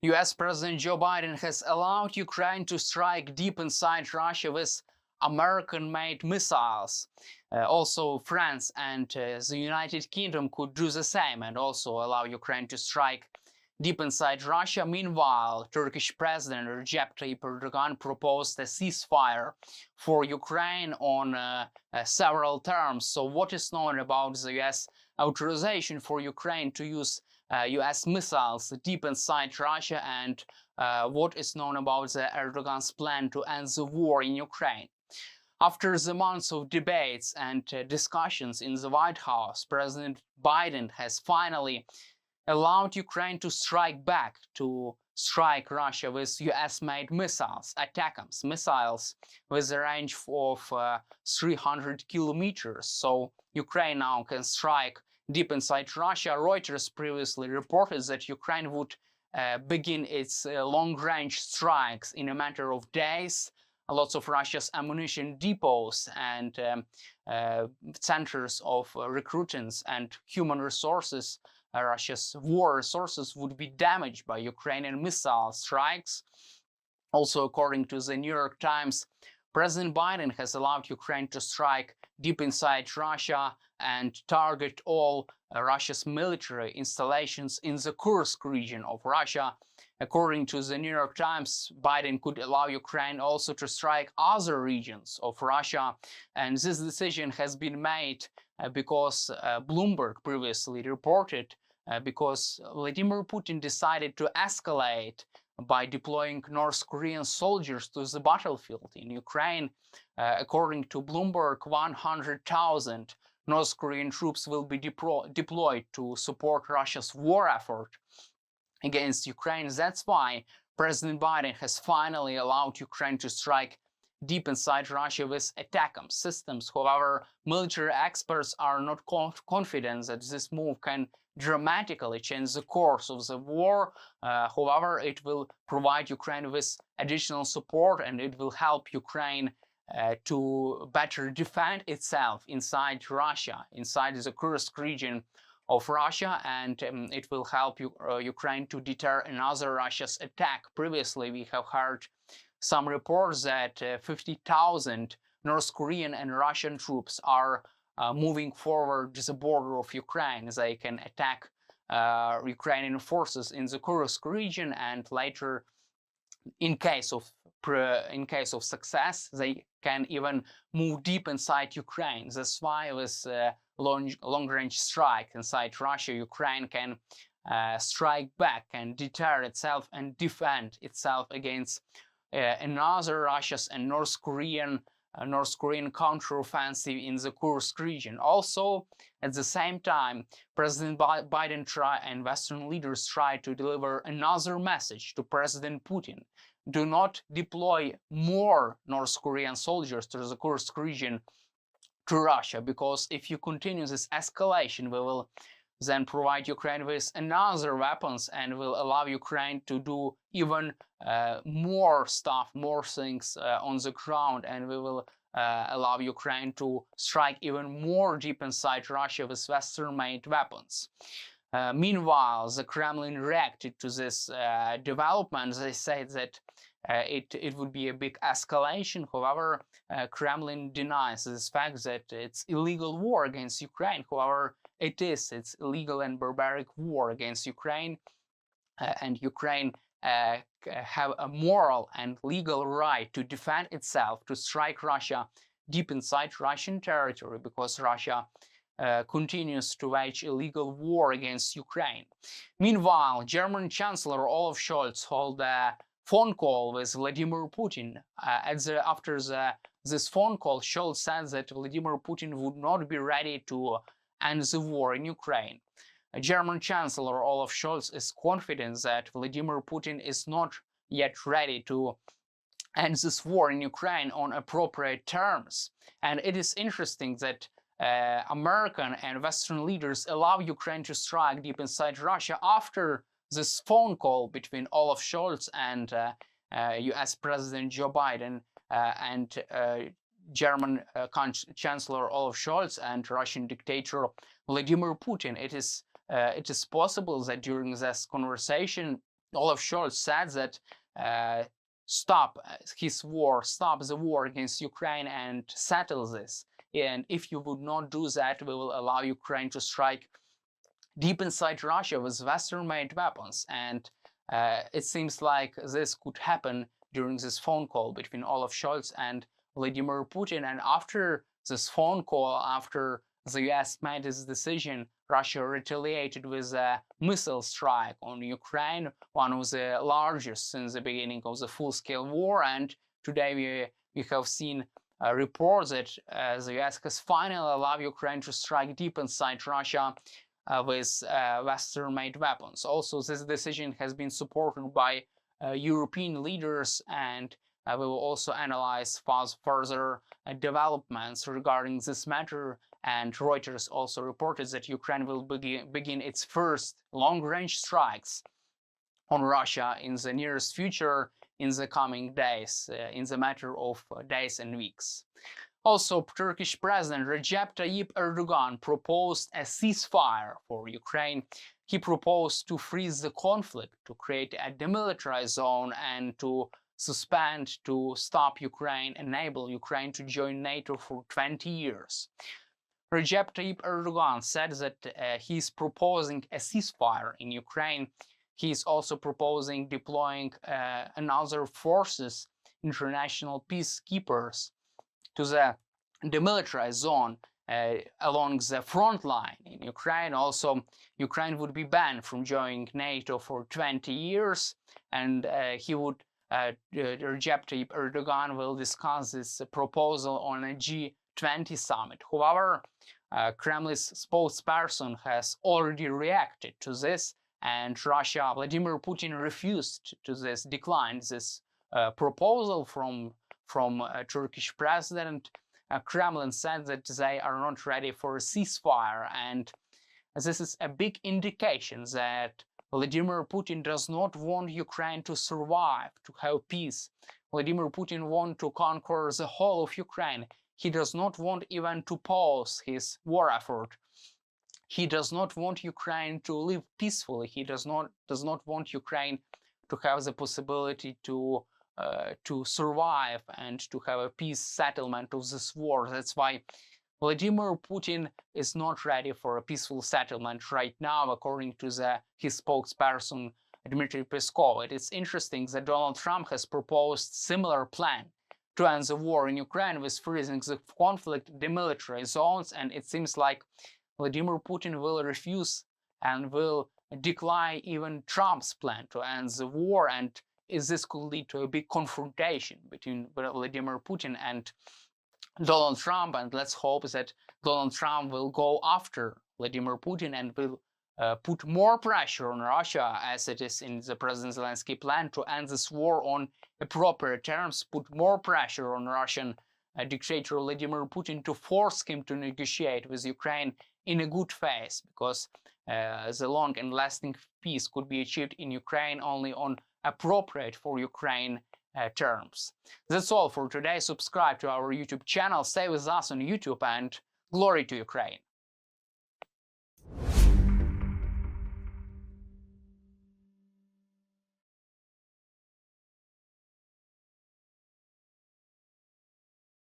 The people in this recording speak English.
US President Joe Biden has allowed Ukraine to strike deep inside Russia with American-made missiles. Also, France and the United Kingdom could do the same and also allow Ukraine to strike deep inside Russia. Meanwhile, Turkish President Recep Tayyip Erdogan proposed a ceasefire for Ukraine on several terms. So what is known about the US authorization for Ukraine to use US missiles deep inside Russia, and what is known about the Erdogan's plan to end the war in Ukraine? After the months of debates and discussions in the White House, President Biden has finally allowed Ukraine to strike back, to strike Russia with US-made missiles, ATACMS, missiles with a range of 300 kilometers. So Ukraine now can strike deep inside Russia. Reuters previously reported that Ukraine would begin its long-range strikes in a matter of days. Lots of Russia's ammunition depots and centers of recruitings and human resources, Russia's war resources, would be damaged by Ukrainian missile strikes. Also, according to the New York Times, President Biden has allowed Ukraine to strike deep inside Russia and target all Russia's military installations in the Kursk region of Russia. According to the New York Times, Biden could allow Ukraine also to strike other regions of Russia, and this decision has been made because Bloomberg previously reported because Vladimir Putin decided to escalate by deploying North Korean soldiers to the battlefield in Ukraine. According to Bloomberg, 100,000 North Korean troops will be deployed to support Russia's war effort against Ukraine. That's why President Biden has finally allowed Ukraine to strike deep inside Russia with ATACMS systems. However, military experts are not confident that this move can dramatically change the course of the war. However, it will provide Ukraine with additional support, and it will help Ukraine to better defend itself inside Russia, inside the Kursk region of Russia, and it will help Ukraine to deter another Russia's attack. Previously, we have heard some reports that 50,000 North Korean and Russian troops are moving forward the border of Ukraine. They can attack Ukrainian forces in the Kursk region, and later, in case of success, they can even move deep inside Ukraine. That's why with long-range strike inside Russia, Ukraine can strike back and deter itself and defend itself against another Russia's and North Korean counteroffensive in the Kursk region. Also, at the same time, President Biden and Western leaders try to deliver another message to President Putin. Do not deploy more North Korean soldiers to the Kursk region to Russia, because if you continue this escalation, we will then provide Ukraine with another weapons and will allow Ukraine to do even more stuff, more things on the ground, and we will allow Ukraine to strike even more deep inside Russia with Western-made weapons. Meanwhile, the Kremlin reacted to this development. They said that it would be a big escalation. However, Kremlin denies this fact that it's illegal war against Ukraine. However, it's illegal and barbaric war against Ukraine, and Ukraine have a moral and legal right to defend itself, to strike Russia deep inside Russian territory, because Russia continues to wage illegal war against Ukraine. Meanwhile, German Chancellor Olaf Scholz held a phone call with Vladimir Putin. After this phone call, Scholz said that Vladimir Putin would not be ready to end the war in Ukraine. German Chancellor Olaf Scholz is confident that Vladimir Putin is not yet ready to end this war in Ukraine on appropriate terms. And it is interesting that American and Western leaders allow Ukraine to strike deep inside Russia after this phone call between Olaf Scholz and US President Joe Biden and German Chancellor Olaf Scholz and Russian dictator Vladimir Putin. It is possible that during this conversation, Olaf Scholz said that stop the war against Ukraine and settle this. And if you would not do that, we will allow Ukraine to strike deep inside Russia with Western-made weapons. And it seems like this could happen during this phone call between Olaf Scholz and Vladimir Putin. And after this phone call, after the US made this decision, Russia retaliated with a missile strike on Ukraine, one of the largest since the beginning of the full-scale war. And today we have seen a report that the US has finally allowed Ukraine to strike deep inside Russia with Western-made weapons. Also, this decision has been supported by European leaders, and we will also analyze further developments regarding this matter. And Reuters also reported that Ukraine will begin its first long-range strikes on Russia in the nearest future, in the coming days, in the matter of days and weeks. Also, Turkish President Recep Tayyip Erdogan proposed a ceasefire for Ukraine. He proposed to freeze the conflict, to create a demilitarized zone, and to stop Ukraine, enable Ukraine to join NATO for 20 years. Recep Tayyip Erdogan said that he is proposing a ceasefire in Ukraine. He is also proposing deploying another forces, international peacekeepers, to the demilitarized zone along the front line in Ukraine. Also, Ukraine would be banned from joining NATO for 20 years, and Recep Tayyip Erdogan will discuss this proposal on a G20 summit. However, Kremlin's spokesperson has already reacted to this, and Vladimir Putin refused to this, declined this proposal from Turkish President. Kremlin said that they are not ready for a ceasefire, and this is a big indication that Vladimir Putin does not want Ukraine to survive, to have peace. Vladimir Putin wants to conquer the whole of Ukraine. He does not want even to pause his war effort. He does not want Ukraine to live peacefully. He does not want Ukraine to have the possibility to survive and to have a peace settlement of this war. That's why Vladimir Putin is not ready for a peaceful settlement right now, according to his spokesperson Dmitry Peskov. It is interesting that Donald Trump has proposed similar plan to end the war in Ukraine with freezing the conflict, demilitarized zones, and it seems like Vladimir Putin will refuse and will decline even Trump's plan to end the war, and this could lead to a big confrontation between Vladimir Putin and Donald Trump. And let's hope that Donald Trump will go after Vladimir Putin and will put more pressure on Russia, as it is in the President Zelensky plan, to end this war on appropriate terms, put more pressure on Russian dictator Vladimir Putin to force him to negotiate with Ukraine in a good faith, because the long and lasting peace could be achieved in Ukraine only on appropriate for Ukraine terms. That's all for today. Subscribe to our YouTube channel, stay with us on YouTube, and glory to Ukraine.